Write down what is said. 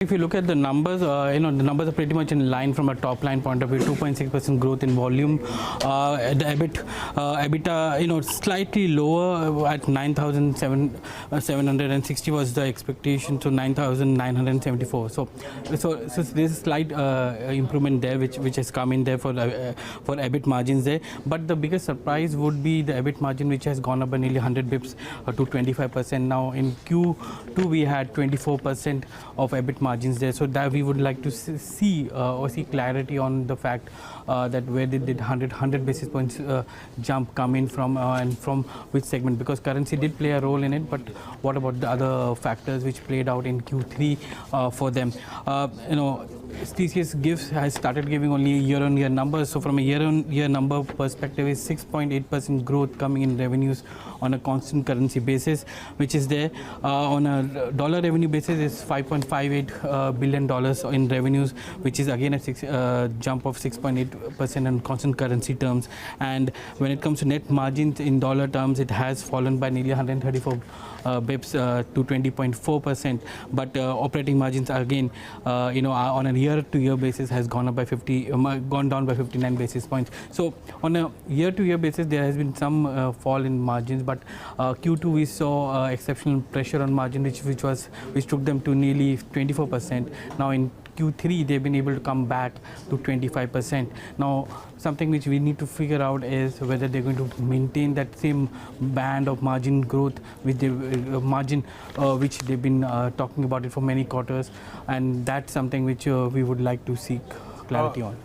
If you look at the numbers, the numbers are pretty much in line from a top line point of view. 2.6% growth in volume. The EBITDA, slightly lower at 9,760 was the expectation to 9,974. So there's a slight improvement there, which has come in there for EBIT margins there. But the biggest surprise would be the EBIT margin, which has gone up by nearly 100 bips to 25%. Now in Q2 we had 24% of EBIT margins there, so that we would like to see clarity on the fact that where did 100 basis points jump come in from and from which segment, because currency did play a role in it, but what about the other factors which played out in Q3 for them? TCS has started giving only year-on-year numbers, so from a year-on-year number perspective is 6.8% growth coming in revenues on a constant currency basis, which is there. On a dollar revenue basis is $5.58 billion in revenues, which is again a jump of 6.8% in constant currency terms. And when it comes to net margins in dollar terms, it has fallen by nearly 134 bips to 20.4%, but operating margins again on a year-to-year basis has gone down by 59 basis points. So on a year-to-year basis there has been some fall in margins, but Q2 we saw exceptional pressure on margin, which took them to nearly 24%. Now in Q3 they've been able to come back to 25%. Now something which we need to figure out is whether they're going to maintain that same band of margin growth with the margin which they've been talking about it for many quarters, and that's something which we would like to seek clarity on.